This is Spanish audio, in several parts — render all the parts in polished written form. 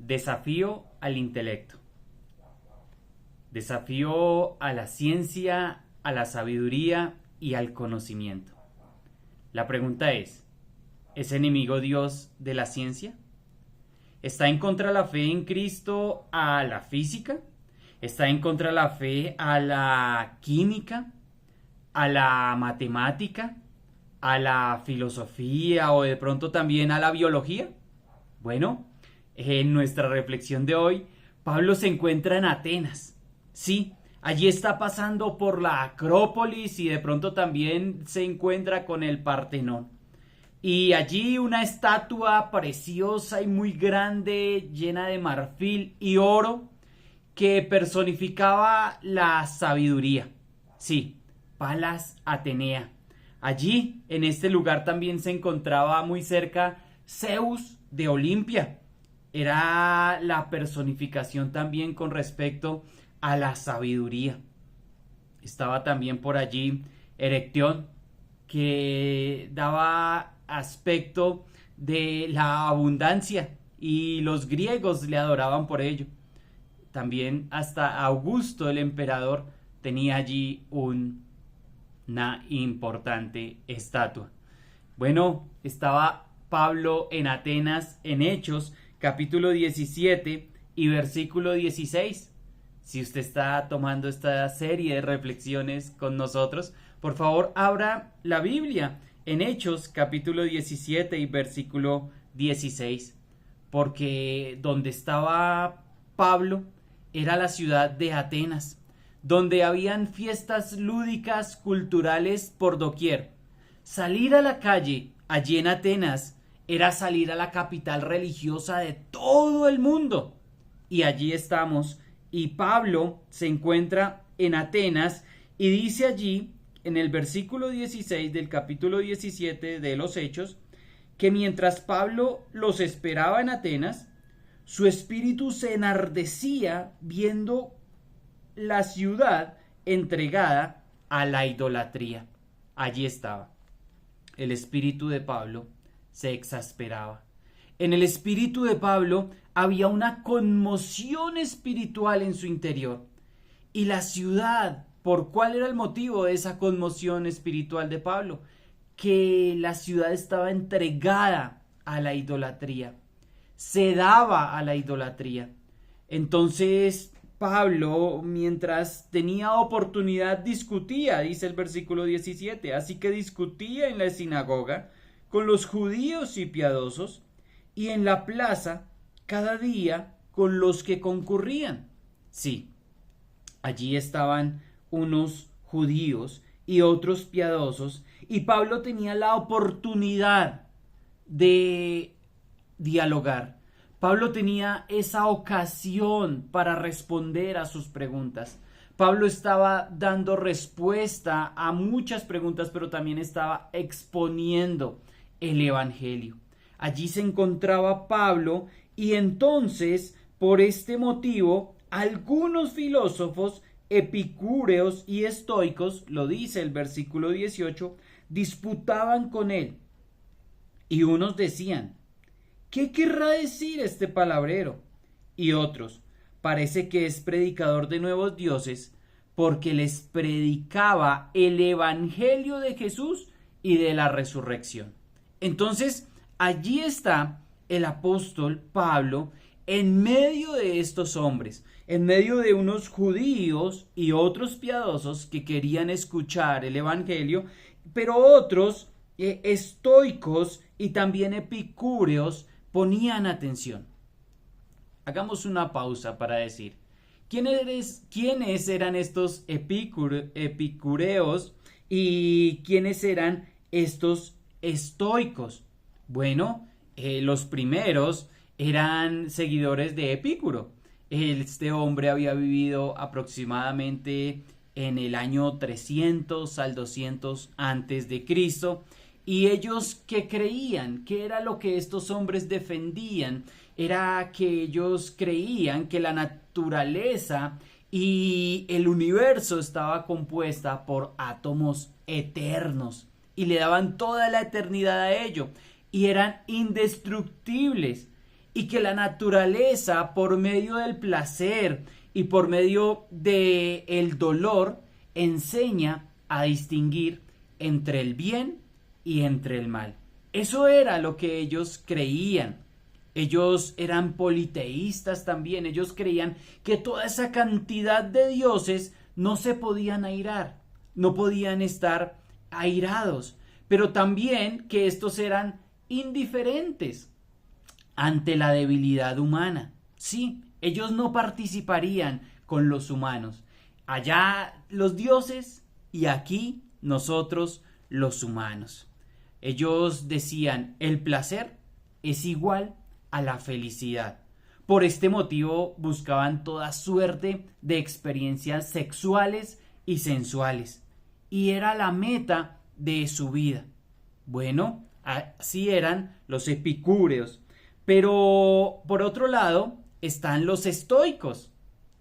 Desafío al intelecto. Desafío a la ciencia, a la sabiduría y al conocimiento. La pregunta ¿es enemigo Dios de la ciencia? ¿Está en contra la fe en Cristo a la física? ¿Está en contra la fe a la química, a la matemática, a la filosofía o de pronto también a la biología? Bueno, en nuestra reflexión de hoy, Pablo se encuentra en Atenas. Sí, allí está pasando por la Acrópolis y de pronto también se encuentra con el Partenón. Y allí una estatua preciosa y muy grande, llena de marfil y oro, que personificaba la sabiduría. Sí, Palas Atenea. Allí, en este lugar también se encontraba muy cerca Zeus de Olimpia. Era la personificación también con respecto a la sabiduría. Estaba también por allí Erectión, que daba aspecto de la abundancia y los griegos le adoraban por ello. También hasta Augusto, el emperador, tenía allí una importante estatua. Bueno, estaba Pablo en Atenas en Hechos, capítulo 17 y versículo 16. Si usted está tomando esta serie de reflexiones con nosotros, por favor abra la Biblia en Hechos, capítulo 17 y versículo 16. Porque donde estaba Pablo era la ciudad de Atenas, donde habían fiestas lúdicas culturales por doquier. Salir a la calle allí en Atenas era salir a la capital religiosa de todo el mundo. Y allí estamos, y Pablo se encuentra en Atenas y dice allí, en el versículo 16 del capítulo 17 de los Hechos, que mientras Pablo los esperaba en Atenas, su espíritu se enardecía viendo la ciudad entregada a la idolatría. Allí estaba. El espíritu de Pablo se exasperaba. En el espíritu de Pablo había una conmoción espiritual en su interior. Y la ciudad, ¿por cuál era el motivo de esa conmoción espiritual de Pablo? Que la ciudad estaba entregada a la idolatría. Se daba a la idolatría. Entonces Pablo, mientras tenía oportunidad, discutía, dice el versículo 17, así que discutía en la sinagoga con los judíos y piadosos, y en la plaza cada día con los que concurrían. Sí, allí estaban unos judíos y otros piadosos, y Pablo tenía la oportunidad de dialogar. Pablo tenía esa ocasión para responder a sus preguntas. Pablo estaba dando respuesta a muchas preguntas, pero también estaba exponiendo el evangelio. Allí se encontraba Pablo y entonces, por este motivo, algunos filósofos epicúreos y estoicos, lo dice el versículo 18, disputaban con él. Y unos decían: ¿qué querrá decir este palabrero? Y otros: parece que es predicador de nuevos dioses, porque les predicaba el evangelio de Jesús y de la resurrección. Entonces, allí está el apóstol Pablo en medio de estos hombres, en medio de unos judíos y otros piadosos que querían escuchar el evangelio, pero otros estoicos y también epicúreos ponían atención. Hagamos una pausa para decir, ¿quiénes eran estos epicureos y quiénes eran estos estoicos? Bueno, los primeros eran seguidores de Epicuro. Este hombre había vivido aproximadamente en el año 300 al 200 antes de Cristo. Y ellos que creían, ¿qué era lo que estos hombres defendían? Era que ellos creían que la naturaleza y el universo estaba compuesta por átomos eternos y le daban toda la eternidad a ello y eran indestructibles. y que la naturaleza, por medio del placer y por medio del dolor, enseña a distinguir entre el bien y entre el mal. Eso era lo que ellos creían. Ellos eran politeístas también. Ellos creían que toda esa cantidad de dioses no se podían airar, no podían estar airados, pero también que estos eran indiferentes ante la debilidad humana. Sí, ellos no participarían con los humanos. Allá los dioses y aquí nosotros los humanos. Ellos decían, el placer es igual a la felicidad. Por este motivo buscaban toda suerte de experiencias sexuales y sensuales. Y era la meta de su vida. Bueno, así eran los epicúreos. Pero por otro lado están los estoicos.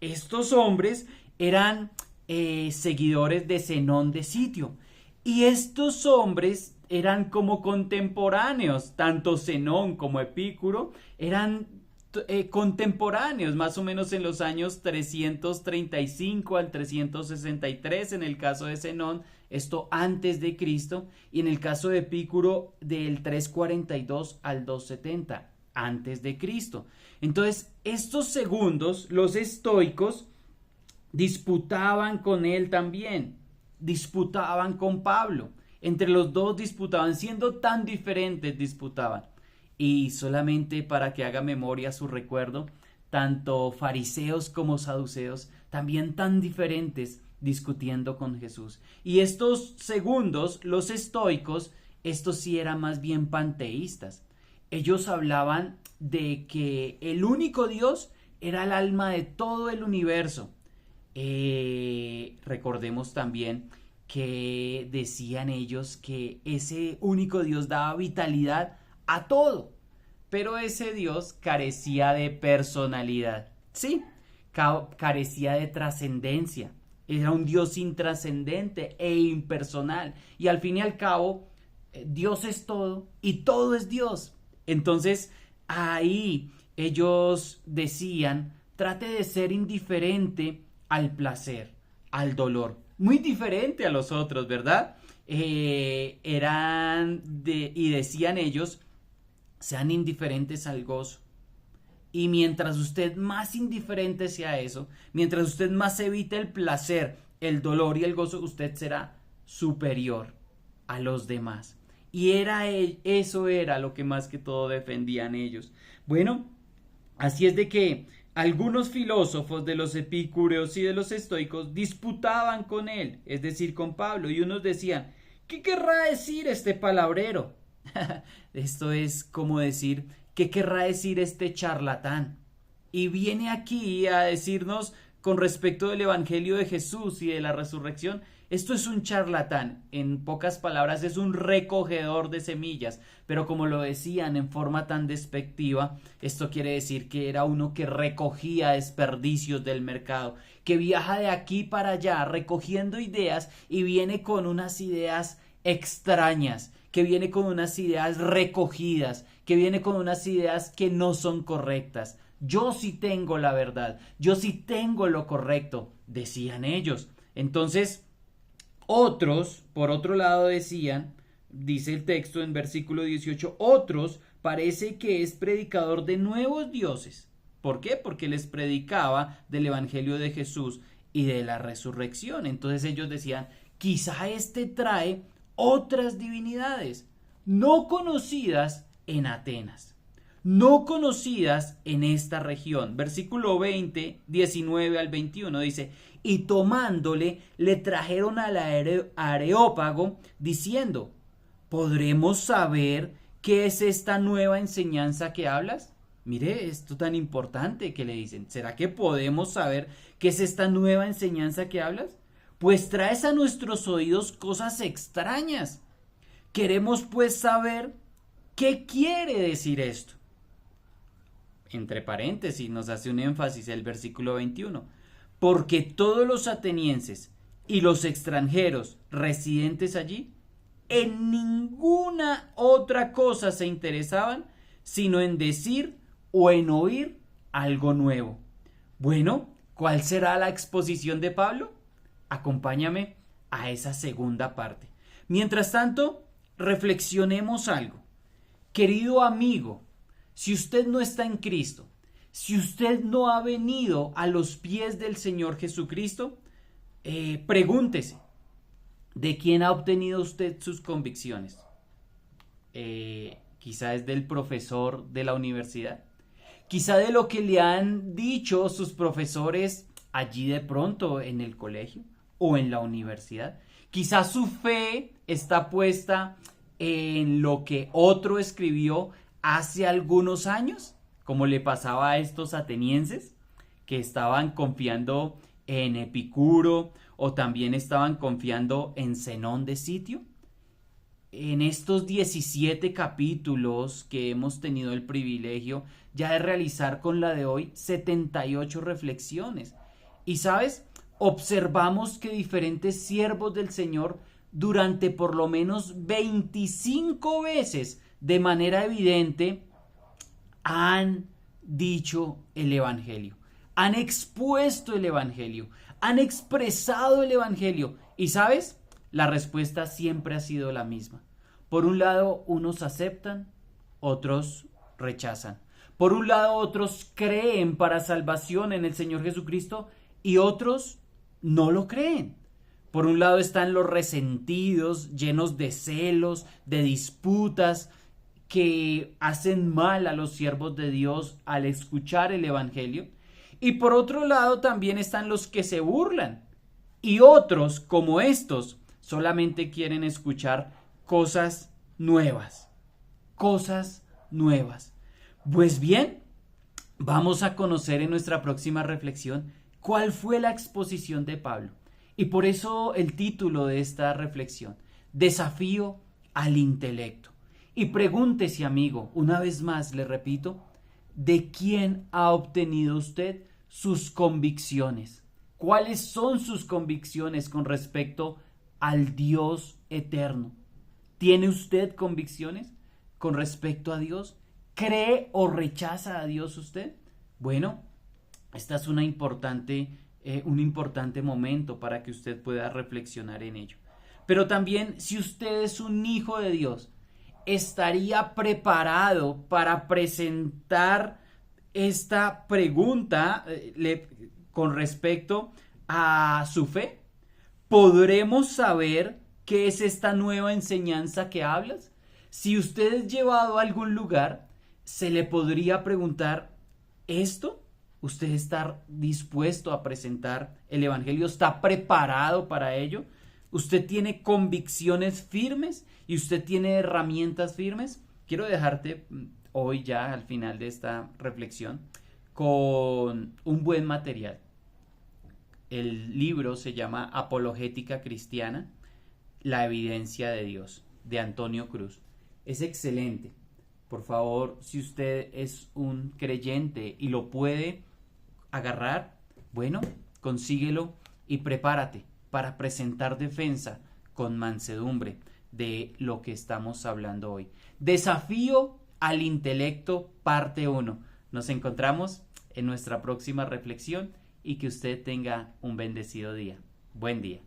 Estos hombres eran seguidores de Zenón de Sitio. Y estos hombres eran como contemporáneos. Tanto Zenón como Epicuro eran contemporáneos, más o menos en los años 335 al 363 en el caso de Zenón, esto antes de Cristo, y en el caso de Epicuro del 342 al 270 antes de Cristo. Entonces, estos segundos, los estoicos, disputaban con él también, disputaban con Pablo. Entre los dos disputaban, siendo tan diferentes disputaban. Y solamente para que haga memoria su recuerdo, tanto fariseos como saduceos, también tan diferentes discutiendo con Jesús. Y estos segundos, los estoicos, estos sí eran más bien panteístas. Ellos hablaban de que el único Dios era el alma de todo el universo. Recordemos también que decían ellos que ese único Dios daba vitalidad a todo, pero ese Dios carecía de personalidad, sí, carecía de trascendencia, era un Dios intrascendente e impersonal, y al fin y al cabo Dios es todo y todo es Dios. Entonces ahí ellos decían, trate de ser indiferente al placer, al dolor, muy diferente a los otros, ¿verdad? Y decían ellos, sean indiferentes al gozo. Y mientras usted más indiferente sea a eso, mientras usted más evite el placer, el dolor y el gozo, usted será superior a los demás. Y eso era lo que más que todo defendían ellos. Bueno, así es de que algunos filósofos de los epicúreos y de los estoicos disputaban con él, es decir, con Pablo, y unos decían, ¿qué querrá decir este palabrero? Esto es como decir, ¿qué querrá decir este charlatán? Y viene aquí a decirnos con respecto del Evangelio de Jesús y de la resurrección, esto es un charlatán, en pocas palabras es un recogedor de semillas, pero como lo decían en forma tan despectiva, esto quiere decir que era uno que recogía desperdicios del mercado, que viaja de aquí para allá recogiendo ideas y viene con unas ideas extrañas, que viene con unas ideas recogidas, que viene con unas ideas que no son correctas. Yo sí tengo la verdad, yo sí tengo lo correcto, decían ellos. Entonces, otros, por otro lado, decían, dice el texto en versículo 18, otros parece que es predicador de nuevos dioses. ¿Por qué? Porque les predicaba del Evangelio de Jesús y de la resurrección. Entonces ellos decían, quizá este trae otras divinidades no conocidas en Atenas, no conocidas en esta región. Versículo 20, 19 al 21 dice, y tomándole le trajeron al Areópago diciendo, ¿podremos saber qué es esta nueva enseñanza que hablas? Mire esto tan importante que le dicen, ¿será que podemos saber qué es esta nueva enseñanza que hablas? Pues traes a nuestros oídos cosas extrañas. Queremos pues saber qué quiere decir esto. Entre paréntesis nos hace un énfasis el versículo 21. Porque todos los atenienses y los extranjeros residentes allí en ninguna otra cosa se interesaban sino en decir o en oír algo nuevo. Bueno, ¿cuál será la exposición de Pablo? Acompáñame a esa segunda parte. Mientras tanto, reflexionemos algo. Querido amigo, si usted no está en Cristo, si usted no ha venido a los pies del Señor Jesucristo, pregúntese, ¿de quién ha obtenido usted sus convicciones? Quizá es del profesor de la universidad, quizá de lo que le han dicho sus profesores allí de pronto en el colegio o en la universidad. Quizá su fe está puesta en lo que otro escribió hace algunos años, como le pasaba a estos atenienses que estaban confiando en Epicuro o también estaban confiando en Zenón de Sitio. En estos 17 capítulos que hemos tenido el privilegio ya de realizar con la de hoy 78 reflexiones. Y sabes, observamos que diferentes siervos del Señor durante por lo menos 25 veces de manera evidente han dicho el Evangelio, han expuesto el Evangelio, han expresado el Evangelio. Y sabes, la respuesta siempre ha sido la misma. Por un lado, unos aceptan, otros rechazan. Por un lado, otros creen para salvación en el Señor Jesucristo y otros no lo creen. Por un lado están los resentidos, llenos de celos, de disputas, que hacen mal a los siervos de Dios al escuchar el Evangelio. Y por otro lado también están los que se burlan. Y otros, como estos, solamente quieren escuchar cosas nuevas. Cosas nuevas. Pues bien, vamos a conocer en nuestra próxima reflexión cuál fue la exposición de Pablo. Y por eso el título de esta reflexión, Desafío al intelecto. Y pregúntese, amigo, una vez más le repito, ¿de quién ha obtenido usted sus convicciones? ¿Cuáles son sus convicciones con respecto al Dios eterno? ¿Tiene usted convicciones con respecto a Dios? ¿Cree o rechaza a Dios usted? Bueno, esta es un importante momento para que usted pueda reflexionar en ello. Pero también, si usted es un hijo de Dios, ¿estaría preparado para presentar esta pregunta con respecto a su fe? ¿Podremos saber qué es esta nueva enseñanza que hablas? Si usted es llevado a algún lugar, se le podría preguntar, ¿esto? ¿Usted está dispuesto a presentar el Evangelio? ¿Está preparado para ello? ¿Usted tiene convicciones firmes y usted tiene herramientas firmes? Quiero dejarte hoy ya al final de esta reflexión con un buen material. El libro se llama Apologética Cristiana, la evidencia de Dios, de Antonio Cruz. Es excelente. Por favor, si usted es un creyente y lo puede agarrar, bueno, consíguelo y prepárate para presentar defensa con mansedumbre de lo que estamos hablando hoy. Desafío al intelecto, parte 1. Nos encontramos en nuestra próxima reflexión y que usted tenga un bendecido día. Buen día.